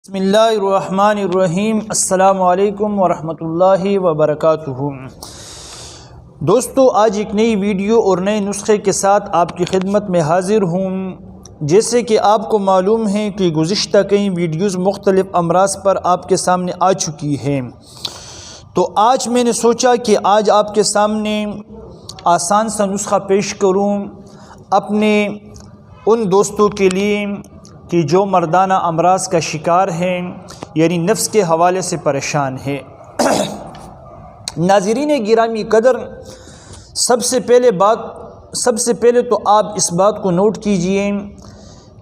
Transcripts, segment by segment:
بسم اللہ الرحمن الرحیم۔ السلام علیکم ورحمۃ اللہ وبرکاتہ۔ دوستو، آج ایک نئی ویڈیو اور نئے نسخے کے ساتھ آپ کی خدمت میں حاضر ہوں۔ جیسے کہ آپ کو معلوم ہے کہ گزشتہ کئی ویڈیوز مختلف امراض پر آپ کے سامنے آ چکی ہیں، تو آج میں نے سوچا کہ آج آپ کے سامنے آسان سا نسخہ پیش کروں اپنے ان دوستوں کے لیے کہ جو مردانہ امراض کا شکار ہیں، یعنی نفس کے حوالے سے پریشان ہے۔ ناظرین گرامی قدر، سب سے پہلے تو آپ اس بات کو نوٹ کیجئے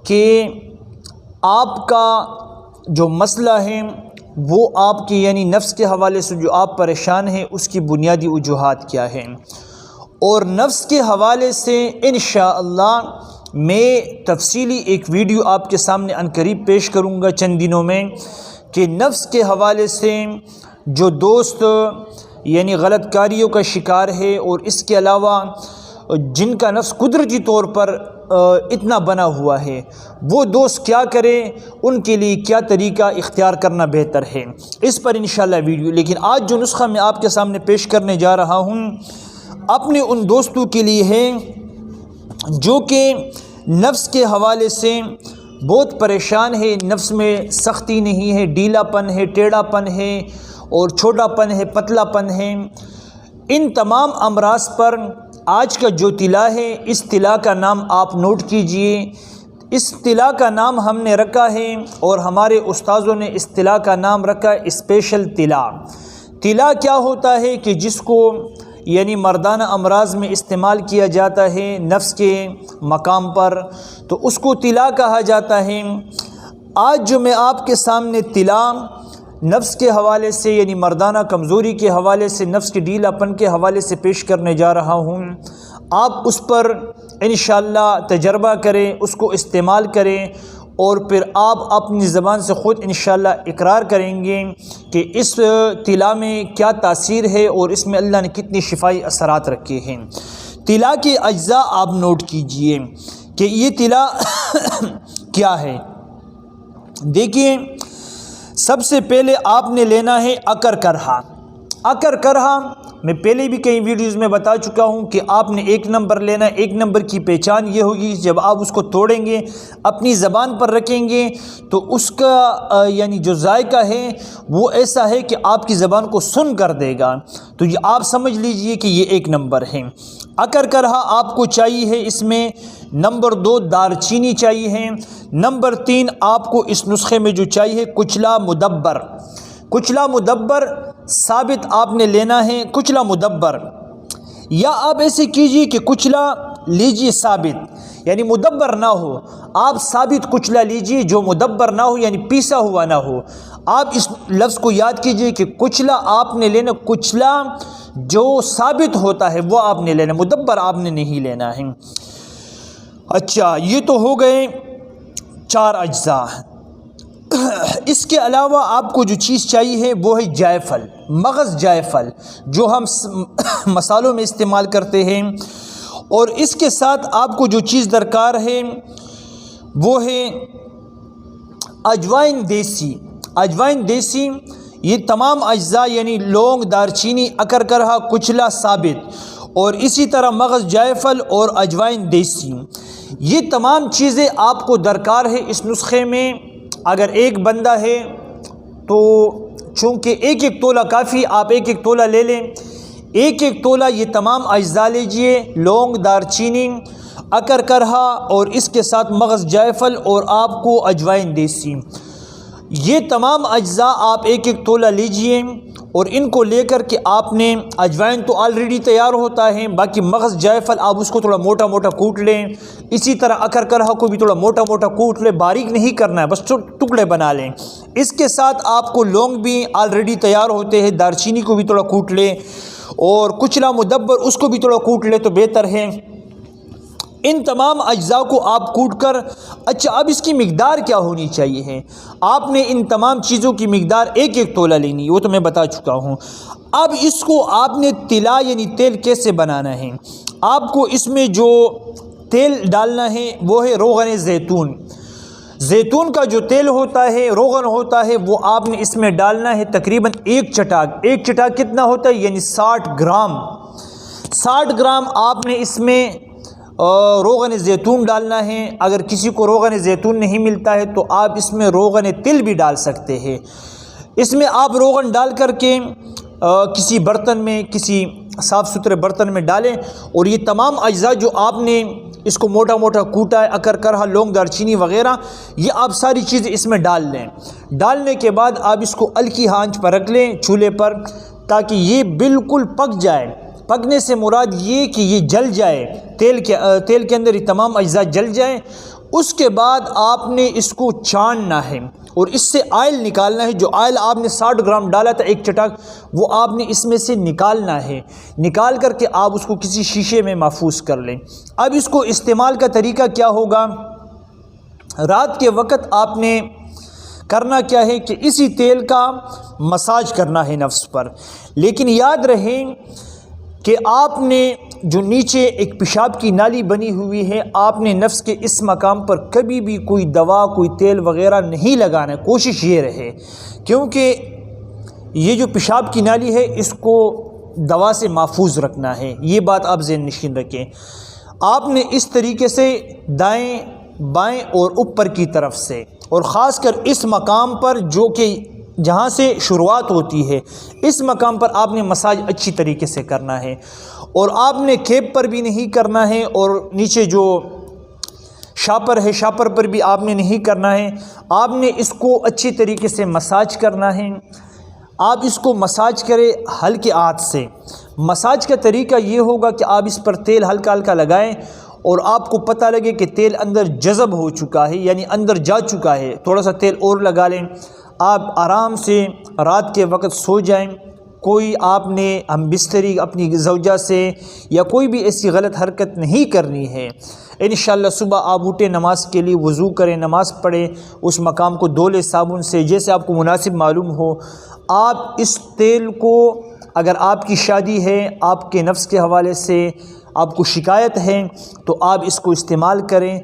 کہ آپ کا جو مسئلہ ہے وہ آپ کی یعنی نفس کے حوالے سے جو آپ پریشان ہیں اس کی بنیادی وجوہات کیا ہیں، اور نفس کے حوالے سے انشاءاللہ میں تفصیلی ایک ویڈیو آپ کے سامنے عنقریب پیش کروں گا چند دنوں میں، کہ نفس کے حوالے سے جو دوست یعنی غلط کاریوں کا شکار ہے اور اس کے علاوہ جن کا نفس قدرتی طور پر اتنا بنا ہوا ہے، وہ دوست کیا کریں، ان کے لیے کیا طریقہ اختیار کرنا بہتر ہے، اس پر انشاءاللہ ویڈیو۔ لیکن آج جو نسخہ میں آپ کے سامنے پیش کرنے جا رہا ہوں اپنے ان دوستوں کے لیے ہے جو کہ نفس کے حوالے سے بہت پریشان ہے، نفس میں سختی نہیں ہے، ڈھیلا پن ہے، ٹیڑھا پن ہے، اور چھوٹا پن ہے، پتلا پن ہے۔ ان تمام امراض پر آج کا جو طلا ہے، اس طلا کا نام آپ نوٹ کیجئے۔ اس طلا کا نام ہم نے رکھا ہے اور ہمارے استاذوں نے اس طلا کا نام رکھا ہے اسپیشل طلا۔ طلا کیا ہوتا ہے کہ جس کو یعنی مردانہ امراض میں استعمال کیا جاتا ہے نفس کے مقام پر، تو اس کو طلا کہا جاتا ہے۔ آج جو میں آپ کے سامنے طلا نفس کے حوالے سے یعنی مردانہ کمزوری کے حوالے سے، نفس کے ڈھیلا پن کے حوالے سے پیش کرنے جا رہا ہوں، آپ اس پر انشاءاللہ تجربہ کریں، اس کو استعمال کریں، اور پھر آپ اپنی زبان سے خود انشاءاللہ اقرار کریں گے کہ اس طلا میں کیا تاثیر ہے اور اس میں اللہ نے کتنی شفائی اثرات رکھے ہیں۔ طلا کے اجزاء آپ نوٹ کیجئے کہ یہ طلا کیا ہے۔ دیکھیے، سب سے پہلے آپ نے لینا ہے عقر کرہا۔ عقر کرہا میں پہلے بھی کئی ویڈیوز میں بتا چکا ہوں کہ آپ نے 1 نمبر لینا ہے۔ 1 نمبر کی پہچان یہ ہوگی جب آپ اس کو توڑیں گے، اپنی زبان پر رکھیں گے، تو اس کا یعنی جو ذائقہ ہے وہ ایسا ہے کہ آپ کی زبان کو سن کر دے گا، تو یہ آپ سمجھ لیجئے کہ یہ 1 نمبر ہے۔ عقر کرہا آپ کو چاہیے ہے، اس میں نمبر 2 دار چینی چاہیے ہے، نمبر 3 آپ کو اس نسخے میں جو چاہیے کچلا مدبر۔ کچلا مدبر ثابت آپ نے لینا ہے، کچلا مدبر، یا آپ ایسے کیجئے کہ کچلا لیجئے ثابت، یعنی مدبر نہ ہو، آپ ثابت کچلا لیجئے جو مدبر نہ ہو یعنی پیسا ہوا نہ ہو۔ آپ اس لفظ کو یاد کیجئے کہ کچلا آپ نے لینا، کچلا جو ثابت ہوتا ہے وہ آپ نے لینا، مدبر آپ نے نہیں لینا ہے۔ اچھا، یہ تو ہو گئے 4 اجزاء۔ اس کے علاوہ آپ کو جو چیز چاہیے ہے وہ ہے جائفل، مغز جائفل، جو ہم مسالوں میں استعمال کرتے ہیں، اور اس کے ساتھ آپ کو جو چیز درکار ہے وہ ہے اجوائن دیسی۔ اجوائن دیسی، یہ تمام اجزاء یعنی لونگ، دار چینی، عقر کرہا، کچلا ثابت، اور اسی طرح مغز جائفل اور اجوائن دیسی، یہ تمام چیزیں آپ کو درکار ہے اس نسخے میں۔ اگر ایک بندہ ہے تو چونکہ 1 تولہ کافی، آپ 1 تولہ لے لیں۔ 1 تولہ یہ تمام اجزاء لیجئے، لونگ، دار چینی، عقر کرہا، اور اس کے ساتھ مغز جائفل اور آپ کو اجوائن دیسی، یہ تمام اجزاء آپ 1 تولہ لیجئے، اور ان کو لے کر کے آپ نے اجوائن تو آلریڈی تیار ہوتا ہے، باقی مغز جائفل آپ اس کو تھوڑا موٹا موٹا کوٹ لیں، اسی طرح عقر کرہا کو بھی تھوڑا موٹا موٹا کوٹ لیں، باریک نہیں کرنا ہے، بس ٹکڑے بنا لیں۔ اس کے ساتھ آپ کو لونگ بھی آلریڈی تیار ہوتے ہیں، دار چینی کو بھی تھوڑا کوٹ لیں، اور کچلا مدبر اس کو بھی تھوڑا کوٹ لیں تو بہتر ہے۔ ان تمام اجزاء کو آپ کوٹ کر، اچھا اب اس کی مقدار کیا ہونی چاہیے ہے، آپ نے ان تمام چیزوں کی مقدار 1 تولہ لینی ہے، وہ تو میں بتا چکا ہوں۔ اب اس کو آپ نے طلا یعنی تیل کیسے بنانا ہے، آپ کو اس میں جو تیل ڈالنا ہے وہ ہے روغن زیتون۔ زیتون کا جو تیل ہوتا ہے، روغن ہوتا ہے، وہ آپ نے اس میں ڈالنا ہے تقریباً 1 چٹاک۔ 1 چٹاک کتنا ہوتا ہے؟ یعنی 60 گرام۔ 60 گرام آپ نے اس میں روغن زیتون ڈالنا ہے۔ اگر کسی کو روغن زیتون نہیں ملتا ہے تو آپ اس میں روغن تل بھی ڈال سکتے ہیں۔ اس میں آپ روغن ڈال کر کے کسی برتن میں، کسی صاف ستھرے برتن میں ڈالیں، اور یہ تمام اجزاء جو آپ نے اس کو موٹا موٹا کوٹا ہے، اکر کرہا، لونگ، دار چینی وغیرہ، یہ آپ ساری چیزیں اس میں ڈال لیں۔ ڈالنے کے بعد آپ اس کو ہلکی آنچ پر رکھ لیں چولہے پر، تاکہ یہ بالکل پک جائے۔ پکنے سے مراد یہ کہ یہ جل جائے، تیل کے اندر یہ تمام اجزاء جل جائیں۔ اس کے بعد آپ نے اس کو چھاننا ہے اور اس سے آئل نکالنا ہے۔ جو آئل آپ نے 60 گرام ڈالا تھا 1 چٹاک، وہ آپ نے اس میں سے نکالنا ہے۔ نکال کر کے آپ اس کو کسی شیشے میں محفوظ کر لیں۔ اب اس کو استعمال کا طریقہ کیا ہوگا؟ رات کے وقت آپ نے کرنا کیا ہے کہ اسی تیل کا مساج کرنا ہے نفس پر، لیکن یاد رہے کہ آپ نے جو نیچے ایک پیشاب کی نالی بنی ہوئی ہے، آپ نے نفس کے اس مقام پر کبھی بھی کوئی دوا، کوئی تیل وغیرہ نہیں لگانا ہے۔ کوشش یہ رہے، کیونکہ یہ جو پیشاب کی نالی ہے اس کو دوا سے محفوظ رکھنا ہے۔ یہ بات آپ ذہن نشین رکھیں۔ آپ نے اس طریقے سے دائیں بائیں اور اوپر کی طرف سے، اور خاص کر اس مقام پر جو کہ جہاں سے شروعات ہوتی ہے، اس مقام پر آپ نے مساج اچھی طریقے سے کرنا ہے، اور آپ نے کیپ پر بھی نہیں کرنا ہے، اور نیچے جو شاپر ہے شاپر پر بھی آپ نے نہیں کرنا ہے۔ آپ نے اس کو اچھی طریقے سے مساج کرنا ہے۔ آپ اس کو مساج کریں ہلکے ہاتھ سے۔ مساج کا طریقہ یہ ہوگا کہ آپ اس پر تیل ہلکا ہلکا لگائیں، اور آپ کو پتہ لگے کہ تیل اندر جذب ہو چکا ہے، یعنی اندر جا چکا ہے، تھوڑا سا تیل اور لگا لیں۔ آپ آرام سے رات کے وقت سو جائیں۔ کوئی آپ نے ہم بستری اپنی زوجہ سے یا کوئی بھی ایسی غلط حرکت نہیں کرنی ہے۔ انشاءاللہ صبح آپ اٹھیں، نماز کے لیے وضو کریں، نماز پڑھیں، اس مقام کو دھو لیں صابن سے، جیسے آپ کو مناسب معلوم ہو۔ آپ اس تیل کو، اگر آپ کی شادی ہے، آپ کے نفس کے حوالے سے آپ کو شکایت ہے، تو آپ اس کو استعمال کریں۔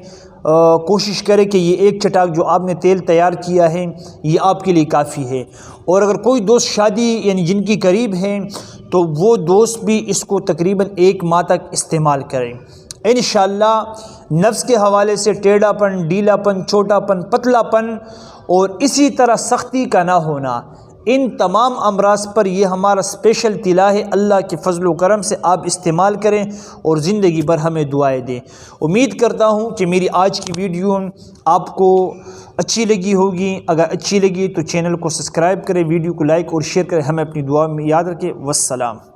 کوشش کریں کہ یہ 1 چٹاک جو آپ نے تیل تیار کیا ہے یہ آپ کے لیے کافی ہے۔ اور اگر کوئی دوست شادی یعنی جن کی قریب ہیں تو وہ دوست بھی اس کو تقریباً 1 ماہ تک استعمال کریں۔ انشاءاللہ نفس کے حوالے سے ٹیڑھا پن، ڈھیلا پن، چھوٹا پن، پتلا پن، اور اسی طرح سختی کا نہ ہونا، ان تمام امراض پر یہ ہمارا اسپیشل طلا ہے۔ اللہ کے فضل و کرم سے آپ استعمال کریں اور زندگی بھر ہمیں دعائیں دیں۔ امید کرتا ہوں کہ میری آج کی ویڈیو آپ کو اچھی لگی ہوگی۔ اگر اچھی لگی تو چینل کو سبسکرائب کریں، ویڈیو کو لائک اور شیئر کریں، ہمیں اپنی دعا میں یاد رکھیں۔ والسلام۔